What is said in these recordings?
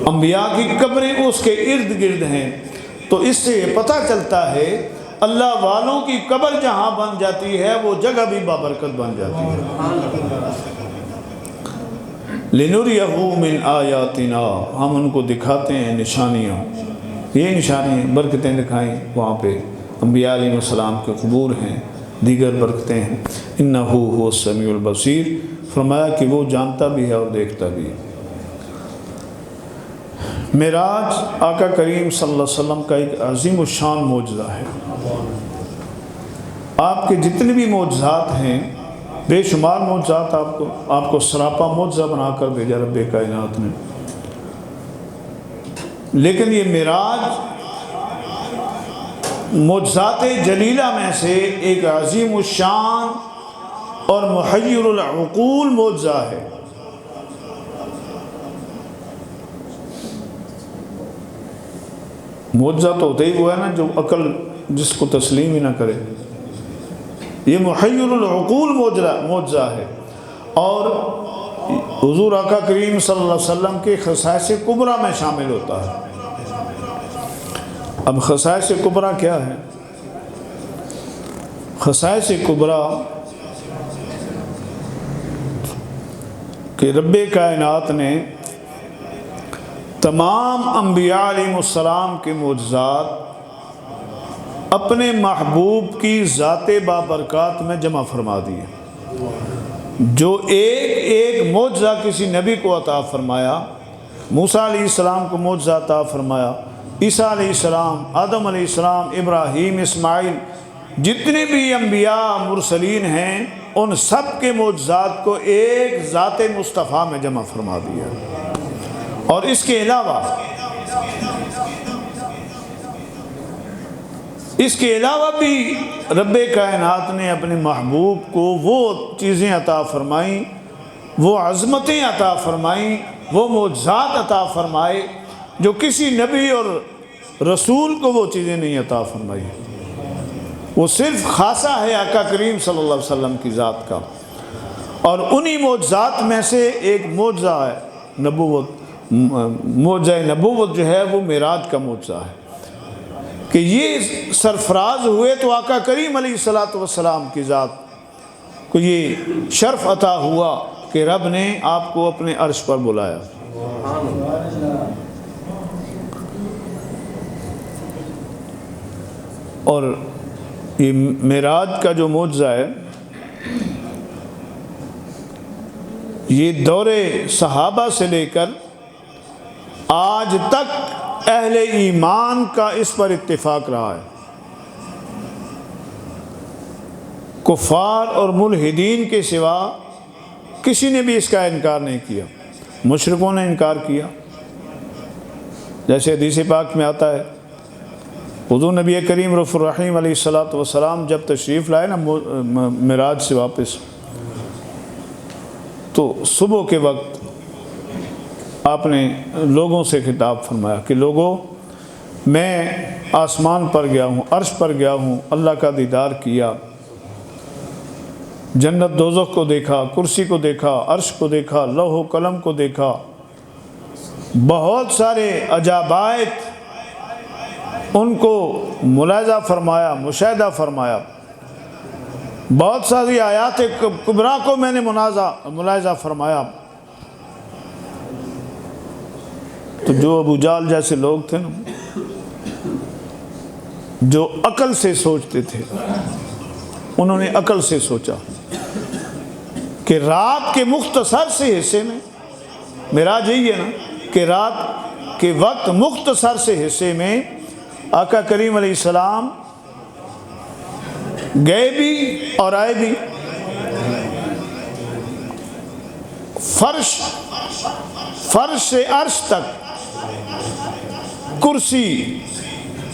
انبیاء کی قبریں اس کے ارد گرد ہیں۔ تو اس سے یہ پتہ چلتا ہے اللہ والوں کی قبر جہاں بن جاتی ہے وہ جگہ بھی بابرکت بن جاتی ہے۔ لِنُرِيَهُ مِنْ آيَاتِنَا، ہم ان کو دکھاتے ہیں نشانیاں، یہ نشانیاں برکتیں دکھائیں، وہاں پہ انبیاء علیہ السلام کے قبور ہیں، دیگر برکتیں ہیں۔ إِنَّهُ هُوَ السَّمِيعُ الْبَصِيرُ، فرمایا کہ وہ جانتا بھی ہے اور دیکھتا بھی ہے۔ معراج آقا کریم صلی اللہ علیہ وسلم کا ایک عظیم الشان معجزہ ہے۔ آپ کے جتنے بھی معجزات ہیں، بے شمار معجزات آپ کو سراپا معجزہ بنا کر بھیجا رب کائنات نے، لیکن یہ معراج معجزات جلیلہ میں سے ایک عظیم الشان اور محیر العقول معجزہ ہے۔ معجزہ تو ہوتا ہی وہ ہے نا جو عقل جس کو تسلیم ہی نہ کرے، یہ محیر العقول معجزہ ہے، اور حضور آقا کریم صلی اللہ علیہ وسلم کے خصائص کبریٰ میں شامل ہوتا ہے۔ اب خصائص کبریٰ کیا ہے؟ خصائص کبریٰ کہ رب کائنات نے تمام انبیاء علیہ السلام کے معجزات اپنے محبوب کی ذات بابرکات میں جمع فرما دیے۔ جو ایک ایک معجزہ کسی نبی کو عطا فرمایا، موسیٰ علیہ السلام کو معجزہ عطا فرمایا، عیسیٰ علیہ السلام، آدم علیہ السلام، ابراہیم، اسماعیل، جتنے بھی انبیاء مرسلین ہیں ان سب کے معجزات کو ایک ذات مصطفیٰ میں جمع فرما دیا۔ اور اس کے علاوہ بھی رب کائنات نے اپنے محبوب کو وہ چیزیں عطا فرمائیں، وہ عظمتیں عطا فرمائیں، وہ معجزات عطا فرمائے جو کسی نبی اور رسول کو وہ چیزیں نہیں عطا فرمائی۔ وہ صرف خاصہ ہے آقا کریم صلی اللہ علیہ وسلم کی ذات کا۔ اور انہی معجزات میں سے ایک معجزہ ہے نبوت، معجزہ نبوت جو ہے وہ معراج کا معجزہ ہے کہ یہ سرفراز ہوئے تو آقا کریم علیہ السلام کی ذات کو یہ شرف عطا ہوا کہ رب نے آپ کو اپنے عرش پر بلایا۔ اور یہ معراج کا جو معجزہ ہے یہ دور صحابہ سے لے کر آج تک اہل ایمان کا اس پر اتفاق رہا ہے۔ کفار اور ملحدین کے سوا کسی نے بھی اس کا انکار نہیں کیا۔ مشرکوں نے انکار کیا، جیسے حدیث پاک میں آتا ہے حضور نبی کریم رؤوف الرحیم علیہ السلام جب تشریف لائے نا معراج سے واپس، تو صبح کے وقت آپ نے لوگوں سے خطاب فرمایا کہ لوگوں، میں آسمان پر گیا ہوں، عرش پر گیا ہوں، اللہ کا دیدار کیا، جنت دوزخ کو دیکھا، کرسی کو دیکھا، عرش کو دیکھا، لوح و قلم کو دیکھا، بہت سارے عجائبات ان کو ملاحظہ فرمایا، مشاہدہ فرمایا، بہت ساری آیات کبریٰ کو میں نے ملاحظہ فرمایا۔ تو جو ابو جہل جیسے لوگ تھے نا، جو عقل سے سوچتے تھے، انہوں نے عقل سے سوچا کہ رات کے مختصر سے حصے میں، معراج یہی ہے نا کہ رات کے وقت مختصر سے حصے میں آقا کریم علیہ السلام گئے بھی اور آئے بھی۔ فرش سے عرش تک، کرسی،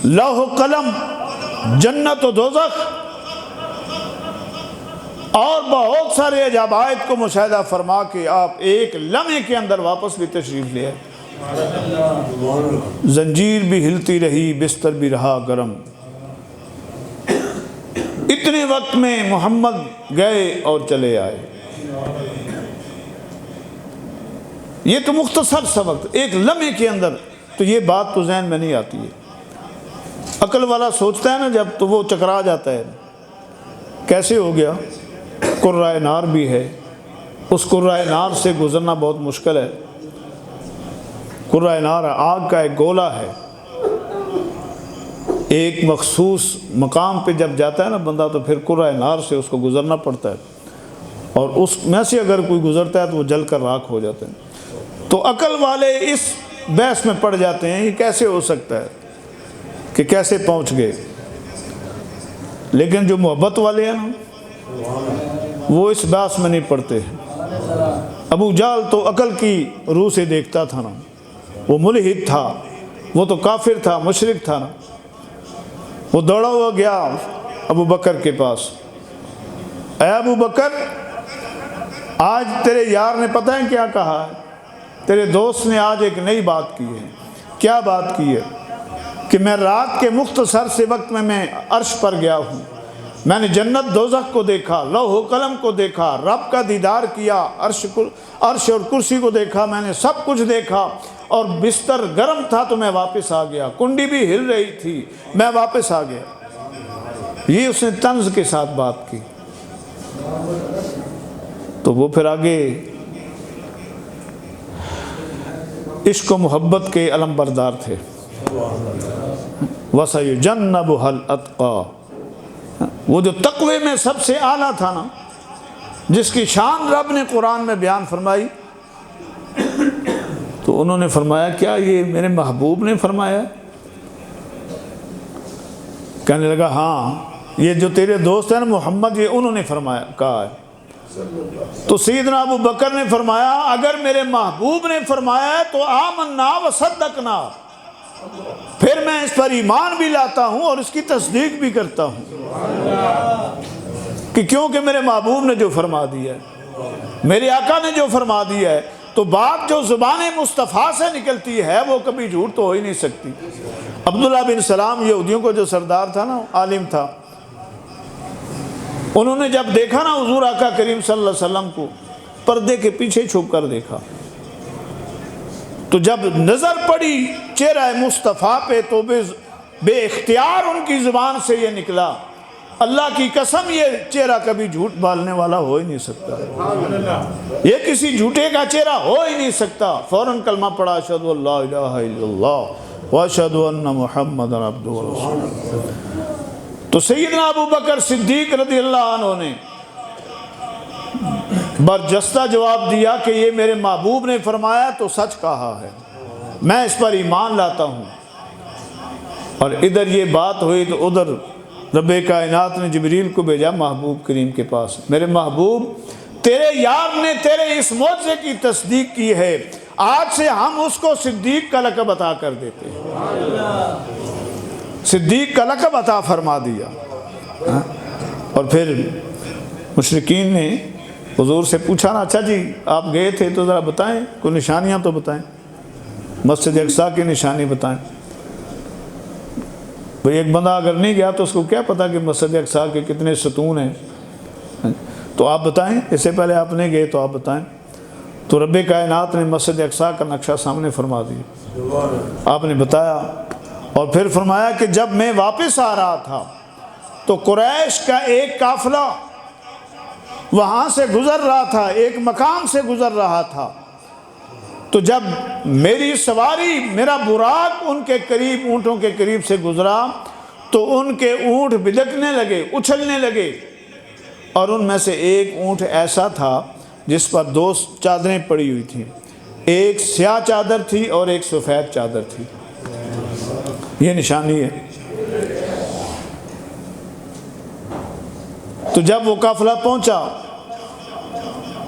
لوح و قلم، جنت و دوزخ اور بہت سارے عجائبات کو مشاہدہ فرما کے آپ ایک لمحے کے اندر واپس بھی تشریف لے آئے۔ زنجیر بھی ہلتی رہی، بستر بھی رہا گرم، اتنے وقت میں محمد گئے اور چلے آئے۔ یہ تو مختصر سا وقت، ایک لمحے کے اندر، تو یہ بات تو ذہن میں نہیں آتی ہے۔ عقل والا سوچتا ہے نا جب، تو وہ چکرا جاتا ہے، کیسے ہو گیا؟ قرۂ نار بھی ہے، اس قرۂ نار سے گزرنا بہت مشکل ہے۔ قرۂ نار آگ کا ایک گولا ہے، ایک مخصوص مقام پہ جب جاتا ہے نا بندہ، تو پھر قرۂ نار سے اس کو گزرنا پڑتا ہے، اور اس میں سے اگر کوئی گزرتا ہے تو وہ جل کر راکھ ہو جاتے ہیں۔ تو عقل والے اس بحث میں پڑ جاتے ہیں، یہ کیسے ہو سکتا ہے کہ کیسے پہنچ گئے۔ لیکن جو محبت والے ہیں نا، وہ اس بحث میں نہیں پڑتے۔ ابو جہل تو عقل کی روح سے دیکھتا تھا نا، وہ ملحد تھا، وہ تو کافر تھا، مشرک تھا نا۔ وہ دوڑا ہوا گیا ابو بکر کے پاس، اے ابو بکر، آج تیرے یار نے پتہ ہے کیا کہا ہے؟ تیرے دوست نے آج ایک نئی بات کی ہے۔ کیا بات کی ہے؟ کہ میں رات کے مختصر سے وقت میں عرش پر گیا ہوں، میں نے جنت دوزخ کو دیکھا، لوح و قلم کو دیکھا، رب کا دیدار کیا، عرش اور کرسی کو دیکھا، میں نے سب کچھ دیکھا، اور بستر گرم تھا تو میں واپس آ گیا، کنڈی بھی ہل رہی تھی، میں واپس آ گیا۔ یہ اس نے طنز کے ساتھ بات کی۔ تو وہ پھر آگے عشق و محبت کے علم بردار تھے۔ وَسَيُجَنَّبُهَا الْأَتْقَى، وہ جو تقوی میں سب سے اعلیٰ تھا نا، جس کی شان رب نے قرآن میں بیان فرمائی، تو انہوں نے فرمایا کیا یہ میرے محبوب نے فرمایا؟ کہنے لگا ہاں، یہ جو تیرے دوست ہیں نا محمد، یہ انہوں نے فرمایا کہا ہے۔ تو سیدنا ابو بکر نے فرمایا اگر میرے محبوب نے فرمایا ہے تو آمنا وصدقنا، پھر میں اس پر ایمان بھی لاتا ہوں اور اس کی تصدیق بھی کرتا ہوں، کہ کیونکہ میرے محبوب نے جو فرما دیا ہے، میرے آقا نے جو فرما دیا ہے، تو بات جو زبان مصطفیٰ سے نکلتی ہے وہ کبھی جھوٹ تو ہو ہی نہیں سکتی۔ عبداللہ بن سلام یہودیوں کو جو سردار تھا نا، عالم تھا، انہوں نے جب دیکھا نا حضور آقا کریم صلی اللہ علیہ وسلم کو، پردے کے پیچھے چھپ کر دیکھا، تو جب نظر پڑی چہرہ مصطفیٰ پہ تو بے اختیار ان کی زبان سے یہ نکلا، اللہ کی قسم یہ چہرہ کبھی جھوٹ بالنے والا ہو ہی نہیں سکتا، یہ کسی جھوٹے کا چہرہ ہو ہی نہیں سکتا۔ فوراً کلمہ پڑھا، اشہدو ان لا الہ الا اللہ واشہدو ان محمد عبدہ ورسولہ۔ تو سیدنا ابو بکر صدیق رضی اللہ عنہ نے برجستہ جواب دیا کہ یہ میرے محبوب نے فرمایا تو سچ کہا ہے، میں اس پر ایمان لاتا ہوں۔ اور ادھر یہ بات ہوئی تو ادھر رب کائنات نے جبریل کو بھیجا محبوب کریم کے پاس، میرے محبوب تیرے یار نے تیرے اس معجزے کی تصدیق کی ہے، آج سے ہم اس کو صدیق کا لقب عطا کر دیتے ہیں۔ صدیق کا لقب عطا فرما دیا۔ اور پھر مشرکین نے حضور سے پوچھا نا، اچھا جی آپ گئے تھے تو ذرا بتائیں، کوئی نشانیاں تو بتائیں، مسجد اقصیٰ کی نشانی بتائیں۔ بھئی ایک بندہ اگر نہیں گیا تو اس کو کیا پتا کہ مسجد اقصیٰ کے کتنے ستون ہیں، تو آپ بتائیں، اس سے پہلے آپ نہیں گئے تو آپ بتائیں۔ تو رب کائنات نے مسجد اقصیٰ کا نقشہ سامنے فرما دیا، آپ نے بتایا، اور پھر فرمایا کہ جب میں واپس آ رہا تھا تو قریش کا ایک قافلہ وہاں سے گزر رہا تھا، ایک مقام سے گزر رہا تھا، تو جب میری سواری، میرا براق ان کے قریب، اونٹوں کے قریب سے گزرا تو ان کے اونٹ بلکنے لگے، اچھلنے لگے، اور ان میں سے ایک اونٹ ایسا تھا جس پر دو چادریں پڑی ہوئی تھیں، ایک سیاہ چادر تھی اور ایک سفید چادر تھی۔ یہ نشانی ہے۔ تو جب وہ قافلہ پہنچا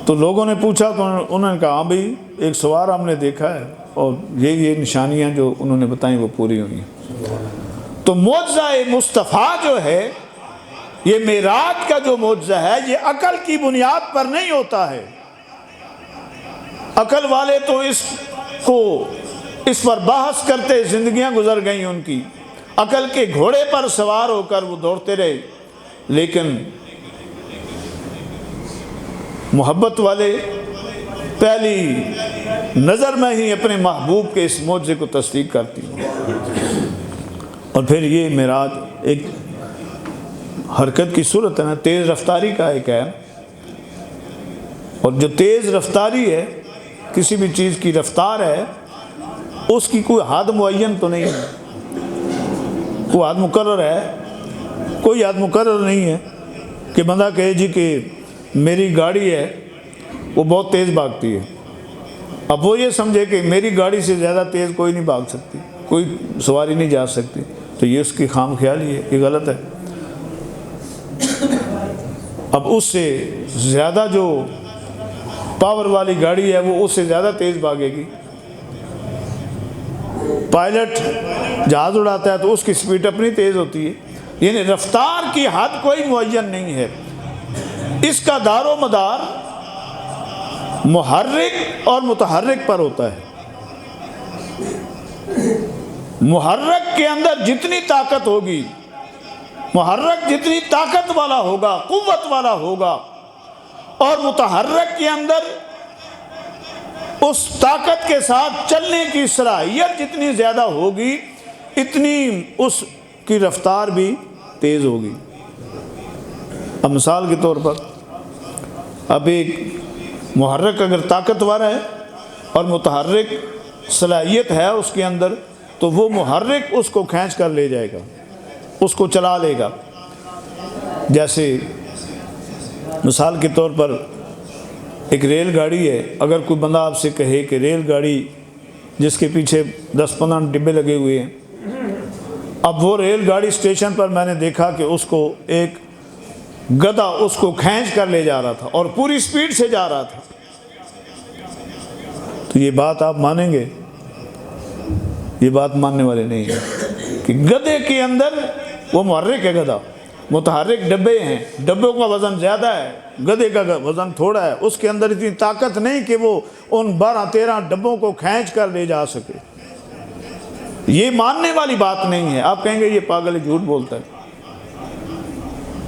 تو لوگوں نے پوچھا تو انہوں نے کہا ہاں بھئی ایک سوار ہم نے دیکھا ہے، اور یہ نشانیاں جو انہوں نے بتائیں وہ پوری ہوئی ہیں۔ تو معجزہ مصطفیٰ جو ہے، یہ معراج کا جو معجزہ ہے، یہ عقل کی بنیاد پر نہیں ہوتا ہے۔ عقل والے تو اس پر بحث کرتے زندگیاں گزر گئیں ان کی، عقل کے گھوڑے پر سوار ہو کر وہ دوڑتے رہے، لیکن محبت والے پہلی نظر میں ہی اپنے محبوب کے اس معجزے کو تصدیق کرتی ہوں۔ اور پھر یہ معراج ایک حرکت کی صورت ہے نا، تیز رفتاری کا ایک ہے، اور جو تیز رفتاری ہے کسی بھی چیز کی رفتار ہے اس کی کوئی حد معین تو نہیں ہے، کوئی حد مقرر ہے، کوئی حد مقرر نہیں ہے کہ بندہ کہے جی کہ میری گاڑی ہے وہ بہت تیز بھاگتی ہے، اب وہ یہ سمجھے کہ میری گاڑی سے زیادہ تیز کوئی نہیں بھاگ سکتی، کوئی سواری نہیں جا سکتی، تو یہ اس کی خام خیالی ہے، یہ غلط ہے۔ اب اس سے زیادہ جو پاور والی گاڑی ہے وہ اس سے زیادہ تیز بھاگے گی۔ پائلٹ جہاز اڑاتا ہے تو اس کی سپیڈ اپنی تیز ہوتی ہے، یعنی رفتار کی حد کوئی معین نہیں ہے، اس کا دار و مدار محرک اور متحرک پر ہوتا ہے۔ محرک کے اندر جتنی طاقت ہوگی، محرک جتنی طاقت والا ہوگا، قوت والا ہوگا، اور متحرک کے اندر اس طاقت کے ساتھ چلنے کی صلاحیت جتنی زیادہ ہوگی اتنی اس کی رفتار بھی تیز ہوگی۔ اب مثال کے طور پر اب ایک محرک اگر طاقتور ہے اور متحرک صلاحیت ہے اس کے اندر، تو وہ محرک اس کو کھینچ کر لے جائے گا، اس کو چلا لے گا۔ جیسے مثال کے طور پر ایک ریل گاڑی ہے، اگر کوئی بندہ آپ سے کہے کہ ریل گاڑی جس کے پیچھے 10-15 ڈبے لگے ہوئے ہیں، اب وہ ریل گاڑی اسٹیشن پر میں نے دیکھا کہ اس کو ایک گدھا اس کو کھینچ کر لے جا رہا تھا اور پوری سپیڈ سے جا رہا تھا، تو یہ بات آپ مانیں گے؟ یہ بات ماننے والے نہیں ہیں کہ گدھے کے اندر وہ محرک ہے، گدھا متحرک ڈبے ہیں، ڈبوں کا وزن زیادہ ہے، گدھے کا وزن تھوڑا ہے، اس کے اندر اتنی طاقت نہیں کہ وہ ان 12-13 ڈبوں کو کھینچ کر لے جا سکے۔ یہ ماننے والی بات نہیں ہے، آپ کہیں گے یہ پاگل ہے، جھوٹ بولتا ہے۔